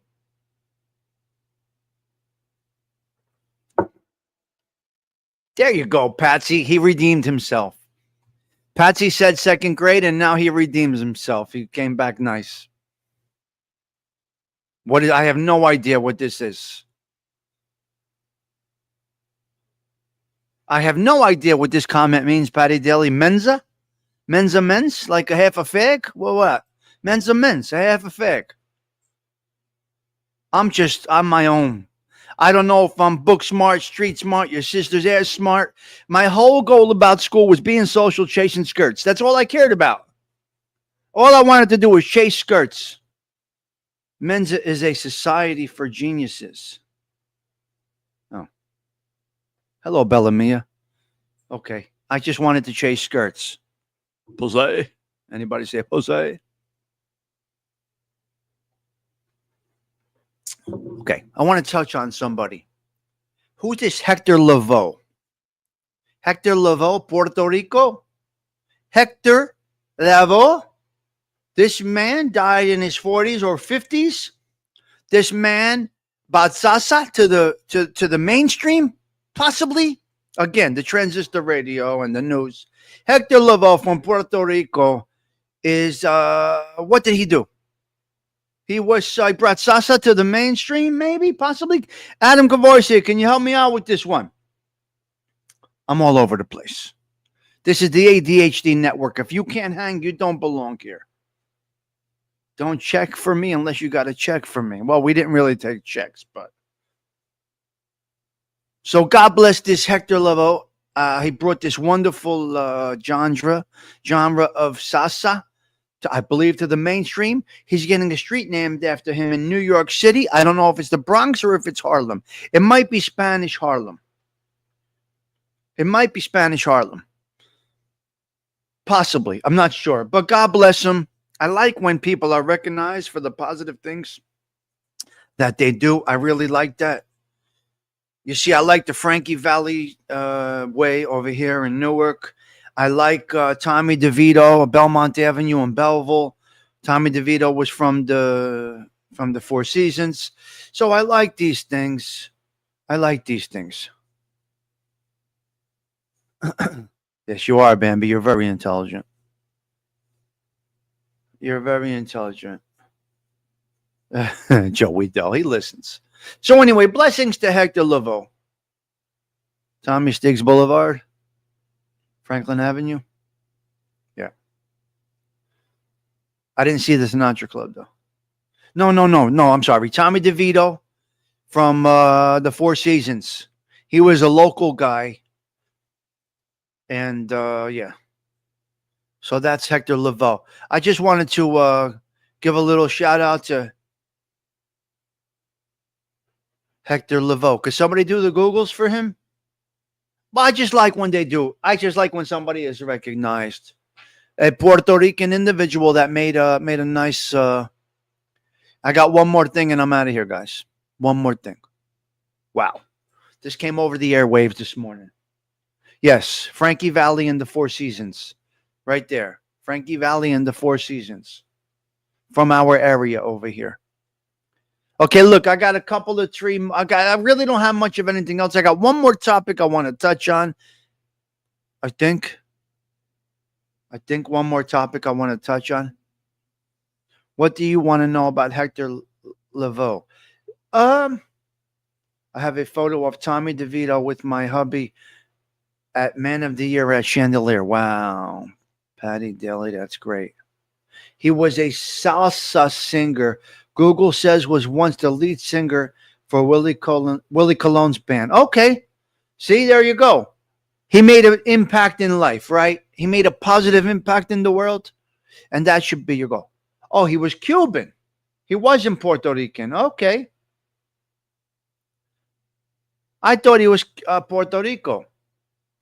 There you go, Patsy. He redeemed himself. Patsy said 2nd grade, and now he redeems himself. He came back nice. I have no idea what this is. I have no idea what this comment means, Patty Daly. Mensa? Mensa mens? Like a half a fag? Well, what? Mensa mens, a half a fag. I'm my own. I don't know if I'm book smart, street smart, your sister's ass smart. My whole goal about school was being social, chasing skirts. That's all I cared about. All I wanted to do was chase skirts. Mensa is a society for geniuses. Oh. Hello, Bellamia. Okay. I just wanted to chase skirts. Jose? Anybody say Jose? Okay. I want to touch on somebody. Who's this Hector Lavoe? Hector Lavoe, Puerto Rico? Hector Lavoe? This man died in his 40s or 50s. This man brought salsa to the mainstream, possibly. Again, the transistor radio and the news. Hector Lavoe from Puerto Rico is, what did he do? He brought salsa to the mainstream, maybe, possibly. Adam Cavoy, can you help me out with this one? I'm all over the place. This is the ADHD network. If you can't hang, you don't belong here. Don't check for me unless you got a check for me. Well, we didn't really take checks, but. So God bless this Hector Lavoe. He brought this wonderful genre of salsa, I believe, to the mainstream. He's getting a street named after him in New York City. I don't know if it's the Bronx or if it's Harlem. It might be Spanish Harlem. It might be Spanish Harlem. Possibly. I'm not sure. But God bless him. I like when people are recognized for the positive things that they do. I really like that. You see, I like the Frankie Valley way over here in Newark. I like Tommy DeVito, Belmont Avenue in Belleville. Tommy DeVito was from the Four Seasons. So I like these things. I like these things. Yes, you are, Bambi. You're very intelligent. You're very intelligent. Joey Dell, he listens. So anyway, blessings to Hector Lavoe. Tommy Stiggs Boulevard. Franklin Avenue. Yeah. I didn't see the Sinatra Club, though. No, I'm sorry. Tommy DeVito from the Four Seasons. He was a local guy. And, yeah. So that's Hector Lavoe. I just wanted to give a little shout out to Hector Lavoe. Could somebody do the Googles for him? Well, I just like when they do. I just like when somebody is recognized. A Puerto Rican individual that made a nice. I got one more thing and I'm out of here, guys. One more thing. Wow, this came over the airwaves this morning. Yes, Frankie Valli and the Four Seasons, right there. Frankie Valli and the Four Seasons, from our area over here. Okay, look, I got a couple of I really don't have much of anything else. I got one more topic I want to touch on. I think one more topic I want to touch on. What do you want to know about Hector Lavoe? I have a photo of Tommy DeVito with my hubby at Man of the Year at Chandelier. Wow. Patty Daly, that's great. He was a salsa singer. Google says was once the lead singer for Willie Colon's band. Okay. See, there you go. He made an impact in life, right? He made a positive impact in the world. And that should be your goal. Oh, he was Cuban. He wasn't Puerto Rican. Okay. I thought he was Puerto Rico.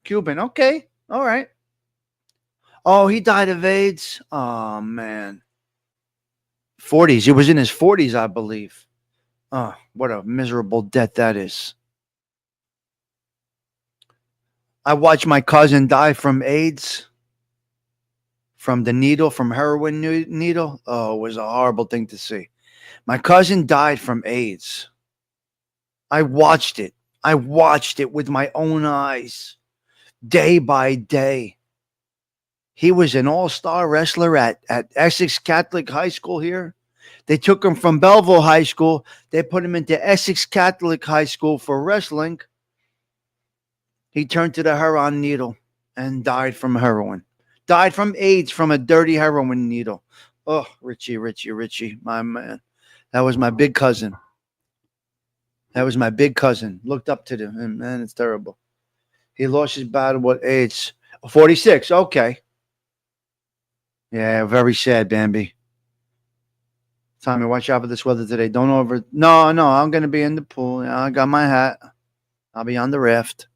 Cuban. Okay. All right. Oh, he died of AIDS. Oh, man. 40s. He was in his 40s, I believe. Oh, what a miserable death that is. I watched my cousin die from AIDS, from the needle, from heroin needle. Oh, it was a horrible thing to see. My cousin died from AIDS. I watched it. I watched it with my own eyes, day by day. He was an all-star wrestler at Essex Catholic High School here. They took him from Belleville High School. They put him into Essex Catholic High School for wrestling. He turned to the heroin needle and died from heroin. Died from AIDS from a dirty heroin needle. Oh, Richie, my man. That was my big cousin. Looked up to him, man. It's terrible. He lost his battle with AIDS. 46, okay. Yeah, very sad, Bambi. Tommy, watch out for this weather today. No, I'm going to be in the pool. I got my hat. I'll be on the raft.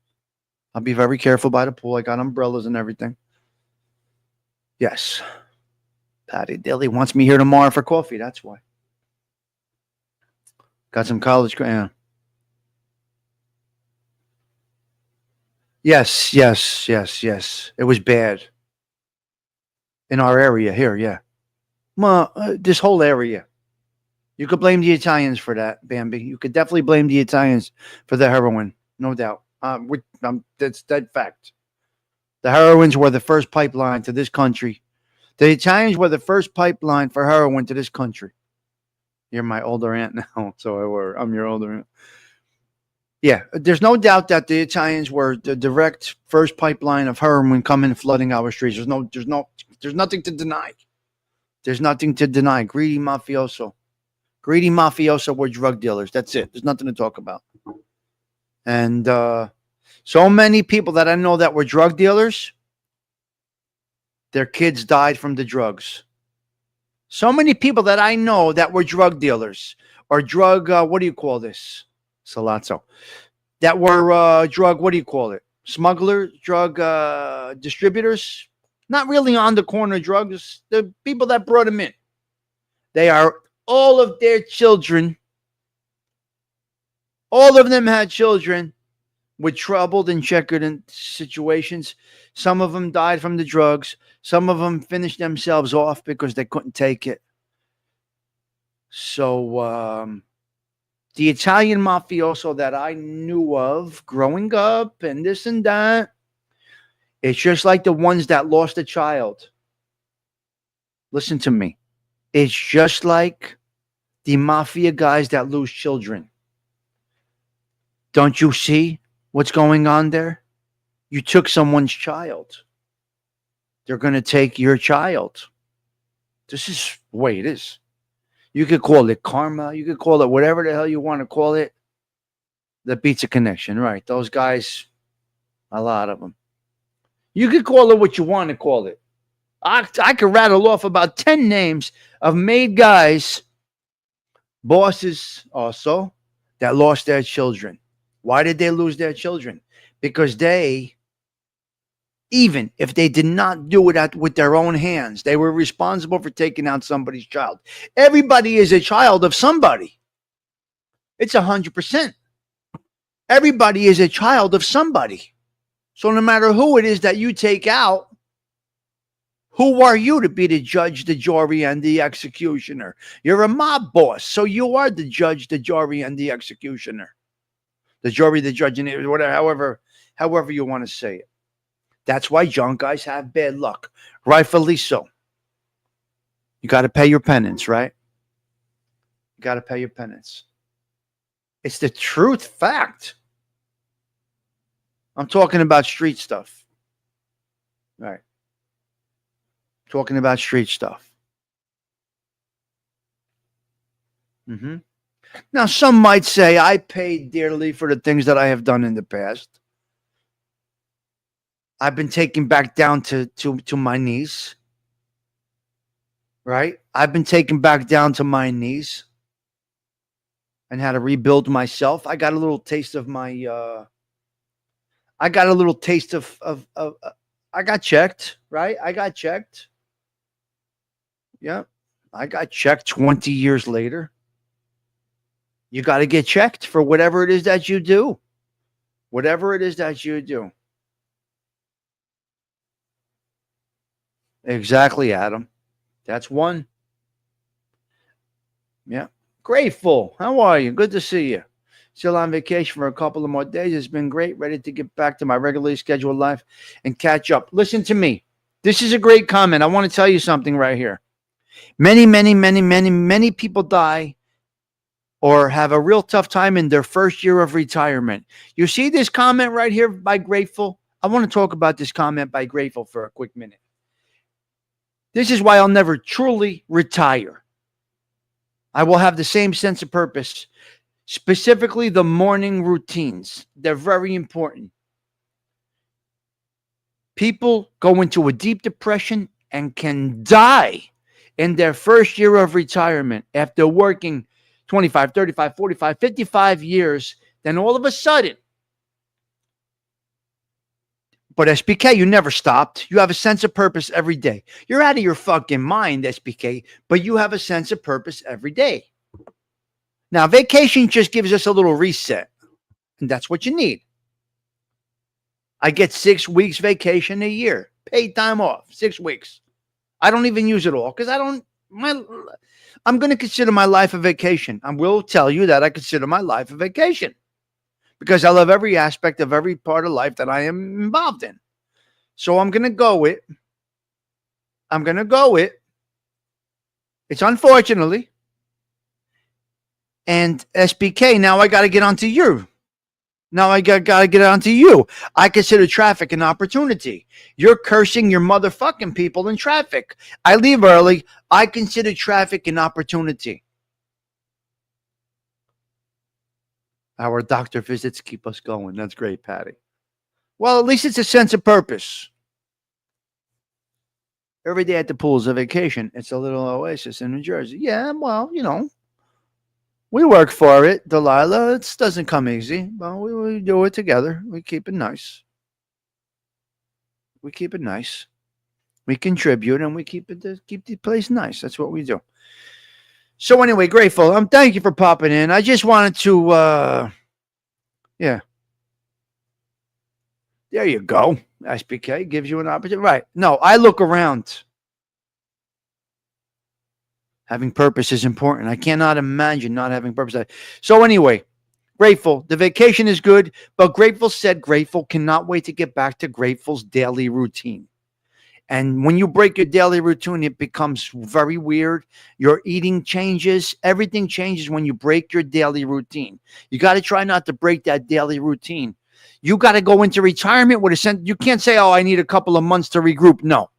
I'll be very careful by the pool. I got umbrellas and everything. Yes. Patty Dilly wants me here tomorrow for coffee. That's why. Got some college. Yeah. Yes. It was bad. In our area here, yeah. This whole area. You could blame the Italians for that, Bambi. You could definitely blame the Italians for the heroin, no doubt. That's dead fact. The heroines were the first pipeline to this country. The Italians were the first pipeline for heroin to this country. You're my older aunt now, so I'm your older aunt. Yeah, there's no doubt that the Italians were the direct first pipeline of heroin coming and flooding our streets. There's nothing to deny. There's nothing to deny. Greedy mafioso were drug dealers. That's it. There's nothing to talk about. And So many people that I know that were drug dealers, their kids died from the drugs. So many people that I know that were drug dealers or drug, what do you call this? Salazzo. That were drug, what do you call it? Smugglers, drug distributors. Not really on the corner drugs. The people that brought them in. They are all of their children. All of them had children with troubled and checkered situations. Some of them died from the drugs. Some of them finished themselves off because they couldn't take it. So the Italian mafioso that I knew of growing up and this and that, it's just like the ones that lost a child. Listen to me. It's just like the mafia guys that lose children. Don't you see what's going on there? You took someone's child. They're going to take your child. This is the way it is. You could call it karma. You could call it whatever the hell you want to call it. The pizza connection, right? Those guys, a lot of them. You could call it what you want to call it. I could rattle off about 10 names of made guys, bosses also, that lost their children. Why did they lose their children? Because they, even if they did not do it with their own hands, they were responsible for taking out somebody's child. Everybody is a child of somebody. It's 100%. Everybody is a child of somebody. So no matter who it is that you take out, who are you to be the judge, the jury, and the executioner? You're a mob boss, so you are the judge, the jury, and the executioner. The jury, the judge, and whatever, however you want to say it. That's why junk guys have bad luck. Rightfully so. You got to pay your penance, right? You got to pay your penance. It's the truth fact. I'm talking about street stuff. Right. Talking about street stuff. Now, some might say I paid dearly for the things that I have done in the past. I've been taken back down to my knees. Right? I've been taken back down to my knees and had to rebuild myself. I got a little taste of my I got a little taste of I got checked, right? I got checked. Yeah. I got checked 20 years later. You got to get checked for whatever it is that you do. Whatever it is that you do. Exactly, Adam. That's one. Yeah. Grateful. How are you? Good to see you. Still on vacation for a couple of more days. It's been great. Ready to get back to my regularly scheduled life and catch up. Listen to me. This is a great comment. I want to tell you something right here. Many people die or have a real tough time in their first year of retirement. You see this comment right here by Grateful? I want to talk about this comment by Grateful for a quick minute. This is why I'll never truly retire. I will have the same sense of purpose, specifically the morning routines. They're very important. People go into a deep depression and can die in their first year of retirement after working 25, 35, 45, 55 years. Then all of a sudden, but SBK, you never stopped. You have a sense of purpose every day. You're out of your fucking mind, SBK, but you have a sense of purpose every day. Now, vacation just gives us a little reset, and that's what you need. I get 6 weeks vacation a year, paid time off, 6 weeks. I don't even use it all because I'm going to consider my life a vacation. I will tell you that I consider my life a vacation because I love every aspect of every part of life that I am involved in. So I'm going to go it. It's unfortunately. And SBK, now I got to get onto you. I consider traffic an opportunity. You're cursing your motherfucking people in traffic. I leave early. I consider traffic an opportunity. Our doctor visits keep us going. That's great, Patty. Well, at least it's a sense of purpose. Every day at the pool is a vacation. It's a little oasis in New Jersey. Yeah, well, we work for it, Delilah. It doesn't come easy. Well, we do it together. We keep it nice. We keep it nice. We contribute and we keep the place nice. That's what we do. So anyway, grateful. Thank you for popping in. I just wanted to yeah. There you go. SPK gives you an opportunity. Right. No, I look around. Having purpose is important. I cannot imagine not having purpose. So anyway, grateful. The vacation is good, but Grateful said Grateful cannot wait to get back to Grateful's daily routine. And when you break your daily routine, it becomes very weird. Your eating changes. Everything changes when you break your daily routine. You got to try not to break that daily routine. You got to go into retirement with a sense. You can't say, oh, I need a couple of months to regroup. No.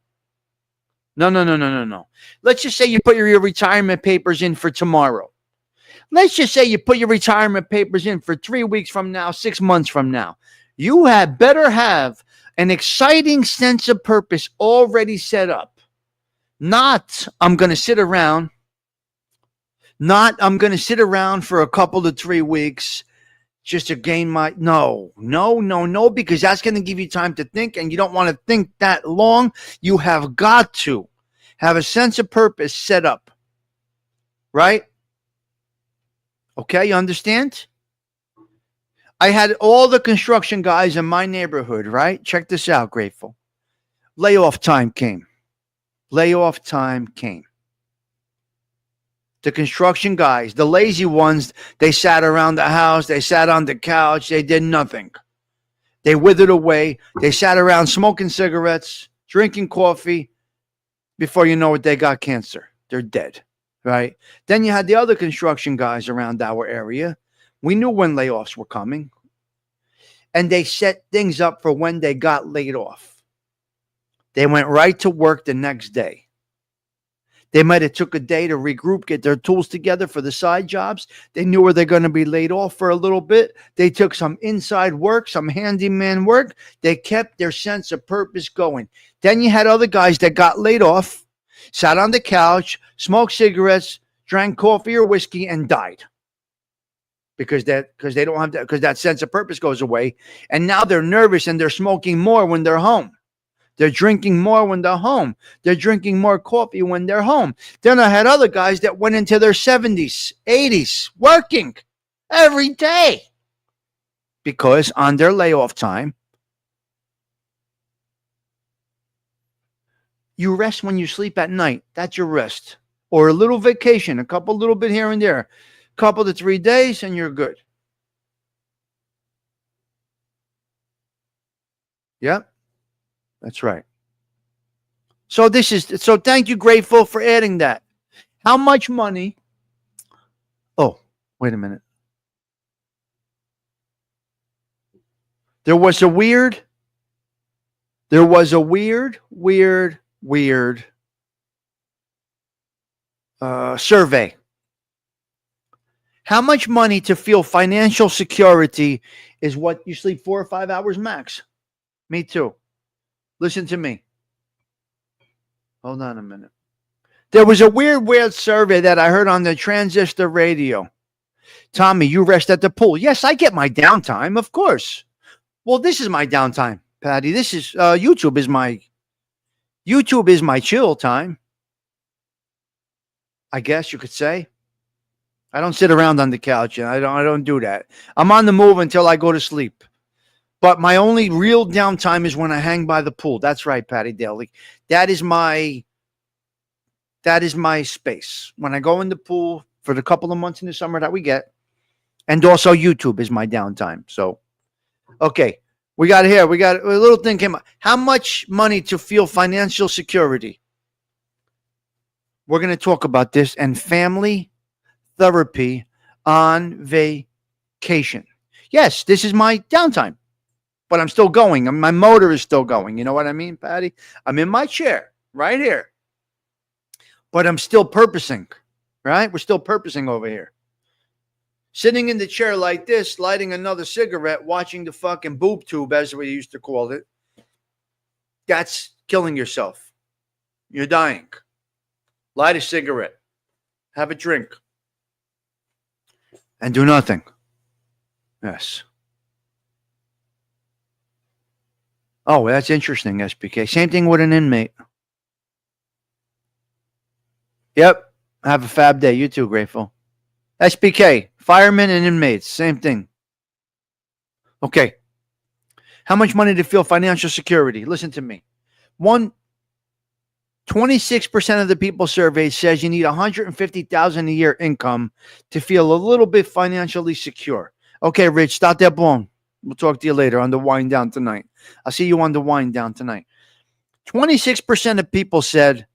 Let's just say you put your retirement papers in for tomorrow. Let's just say you put your retirement papers in for 3 weeks from now, 6 months from now. You had better have an exciting sense of purpose already set up. Not, I'm going to sit around. Not, I'm going to sit around for a couple to 3 weeks just to gain my, no, because that's going to give you time to think, and you don't want to think that long. You have got to have a sense of purpose set up. Right? Okay, you understand? I had all the construction guys in my neighborhood, right? Check this out, Grateful. Layoff time came. The construction guys, the lazy ones, they sat around the house, they sat on the couch, they did nothing. They withered away. They sat around smoking cigarettes, drinking coffee. Before you know it, they got cancer. They're dead, right? Then you had the other construction guys around our area. We knew when layoffs were coming. And they set things up for when they got laid off. They went right to work the next day. They might have took a day to regroup, get their tools together for the side jobs. They knew where they're going to be laid off for a little bit. They took some inside work, some handyman work. They kept their sense of purpose going. Then you had other guys that got laid off, sat on the couch, smoked cigarettes, drank coffee or whiskey, and died. Because they don't have that, because that sense of purpose goes away. And now they're nervous and they're smoking more when they're home. They're drinking more when they're home. They're drinking more coffee when they're home. Then I had other guys that went into their 70s, 80s, working every day. Because on their layoff time, you rest when you sleep at night. That's your rest. Or a little vacation, a couple little bit here and there. Couple to 3 days and you're good. Yep. That's right. So thank you, Grateful, for adding that. How much money? Oh, wait a minute. There was a weird survey. How much money to feel financial security is what you sleep 4 or 5 hours max? Me too. Listen to me. Hold on a minute. There was a weird survey that I heard on the transistor radio. Tommy, you rest at the pool. Yes, I get my downtime, of course. Well, this is my downtime, Patty. This is YouTube is my chill time. I guess you could say. I don't sit around on the couch. I don't do that. I'm on the move until I go to sleep. But my only real downtime is when I hang by the pool. That's right, Patty Daly. That is my space. When I go in the pool for the couple of months in the summer that we get. And also YouTube is my downtime. So, okay. We got a little thing came up. How much money to feel financial security? We're going to talk about this and family therapy on vacation. Yes, this is my downtime, but I'm still going. My motor is still going. You know what I mean, Patty? I'm in my chair right here, but I'm still purposing, right? We're still purposing over here. sitting in the chair like this, lighting another cigarette, watching the fucking boob tube, as we used to call it, that's killing yourself. You're dying. Light a cigarette. Have a drink. And do nothing. Yes. Oh, that's interesting, SPK. Same thing with an inmate. Yep. Have a fab day. You too, Grateful. SPK. Firemen and inmates. Same thing. Okay. How much money to feel financial security? Listen to me. 26% of the people surveyed says you need $150,000 a year income to feel a little bit financially secure. Okay, Rich, start that bone. We'll talk to you later on the wind down tonight. I'll see you on the wind down tonight. 26% of people said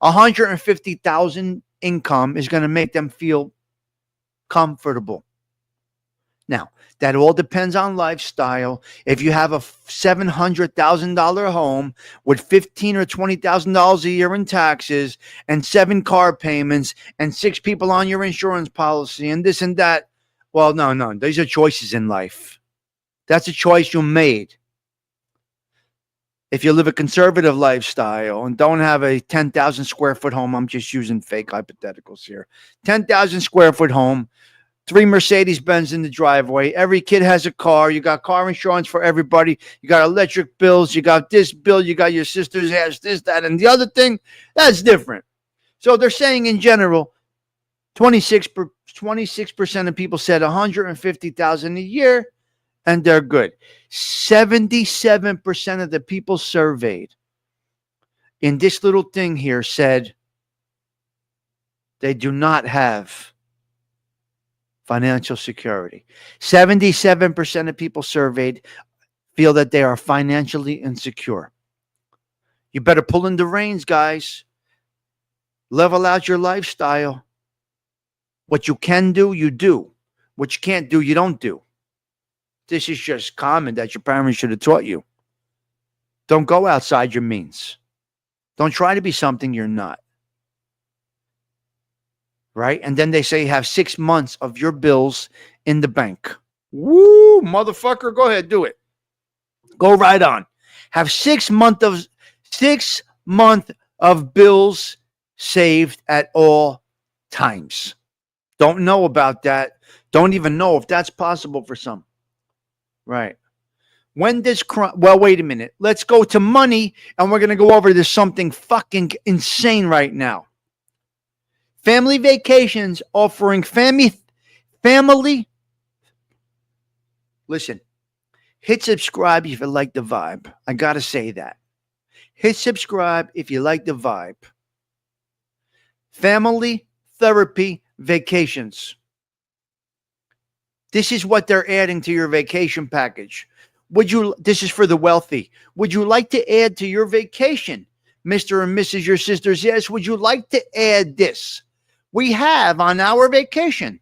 150,000 income is going to make them feel comfortable. Now, that all depends on lifestyle. If you have a $700,000 home with $15,000 or $20,000 a year in taxes and 7 car payments and 6 people on your insurance policy and this and that, well, no. These are choices in life. That's a choice you made. If you live a conservative lifestyle and don't have a 10,000 square foot home, I'm just using fake hypotheticals here. 10,000 square foot home, 3 Mercedes-Benz in the driveway. Every kid has a car. You got car insurance for everybody. You got electric bills. You got this bill. You got your sister's house, this, that, and the other thing. That's different. So they're saying in general, 26% of people said 150,000 a year, and they're good. 77% of the people surveyed in this little thing here said they do not have financial security. 77% of people surveyed feel that they are financially insecure. You better pull in the reins, guys. Level out your lifestyle. What you can do, you do. What you can't do, you don't do. This is just common that your parents should have taught you. Don't go outside your means. Don't try to be something you're not. Right? And then they say you have 6 months of your bills in the bank. Woo, motherfucker, go ahead, do it. Go right on. Have 6 month of bills saved at all times. Don't know about that. Don't even know if that's possible for some. Right. When does crime? Well, wait a minute. Let's go to money, and we're going to go over to something fucking insane right now. Family vacations offering family. Listen, hit subscribe if you like the vibe. I got to say that. Hit subscribe if you like the vibe. Family therapy vacations. This is what they're adding to your vacation package. This is for the wealthy. Would you like to add to your vacation, Mr. and Mrs. Your sisters? Yes. Would you like to add this? We have on our vacation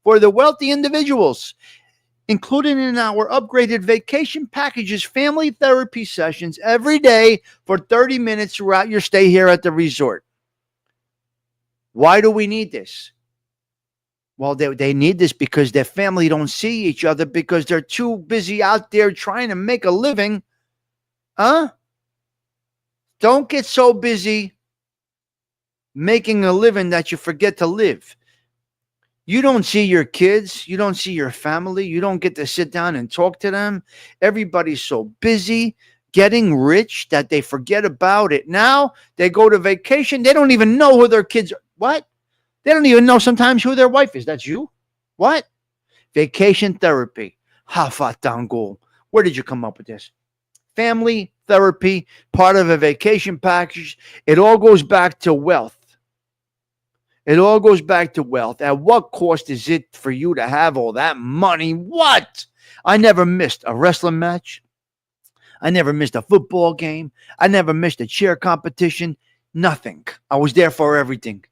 for the wealthy individuals, included in our upgraded vacation packages, family therapy sessions every day for 30 minutes throughout your stay here at the resort. Why do we need this? Well, they need this because their family don't see each other because they're too busy out there trying to make a living. Don't get so busy making a living that you forget to live. You don't see your kids. You don't see your family. You don't get to sit down and talk to them. Everybody's so busy getting rich that they forget about it. Now they go to vacation. They don't even know who their kids are. What? They don't even know sometimes who their wife is. That's you? What? Vacation therapy. Hafatangul. Where did you come up with this? Family therapy, part of a vacation package. It all goes back to wealth. It all goes back to wealth. At what cost is it for you to have all that money? What? I never missed a wrestling match. I never missed a football game. I never missed a cheer competition. Nothing. I was there for everything.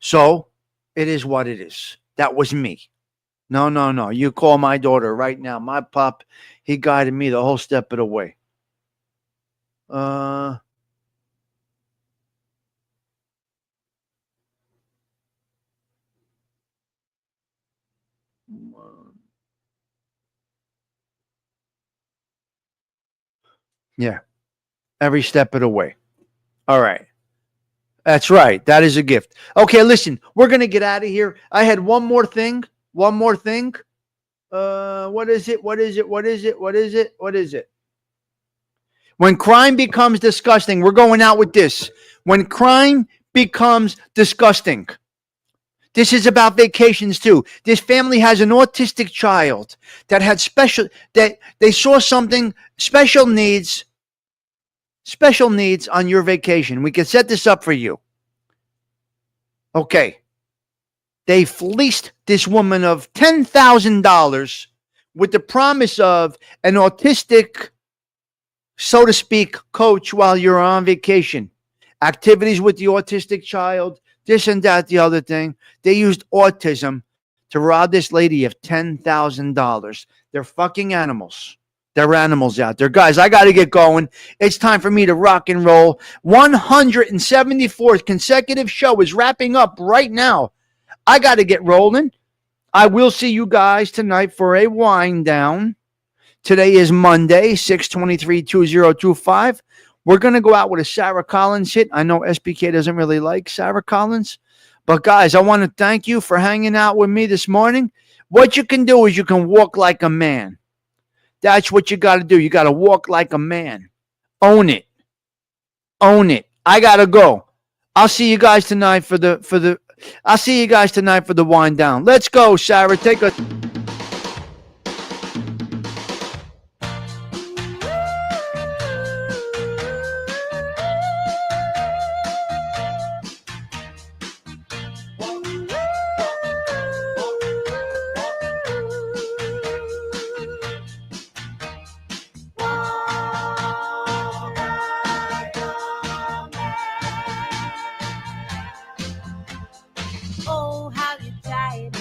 So it is what it is. That was me. No. You call my daughter right now. My pop, he guided me the whole step of the way. Yeah. Every step of the way. All right. That's right. That is a gift. Okay, listen, we're going to get out of here. I had one more thing. What is it? What is it? When crime becomes disgusting, we're going out with this. When crime becomes disgusting. This is about vacations too. This family has an autistic child that had that they saw something, special needs on your vacation. We can set this up for you. Okay. They fleeced this woman of $10,000 with the promise of an autistic, so to speak, coach while you're on vacation. Activities with the autistic child, this and that, the other thing. They used autism to rob this lady of $10,000. They're fucking animals. They're animals out there. Guys, I got to get going. It's time for me to rock and roll. 174th consecutive show is wrapping up right now. I got to get rolling. I will see you guys tonight for a wind down. Today is Monday, 6/23/2025. We're going to go out with a Sarah Collins hit. I know SBK doesn't really like Sarah Collins. But guys, I want to thank you for hanging out with me this morning. What you can do is you can walk like a man. That's what you got to do. You got to walk like a man. Own it. Own it. I got to go. I'll see you guys tonight for the wind down. Let's go, Sarah. Take a
Oh, how you tried.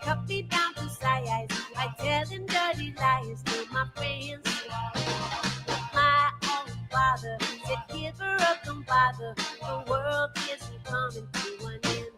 Cut me down to size by telling dirty lies to my friends. My own father said, give her up, don't bother. The world isn't coming to an end.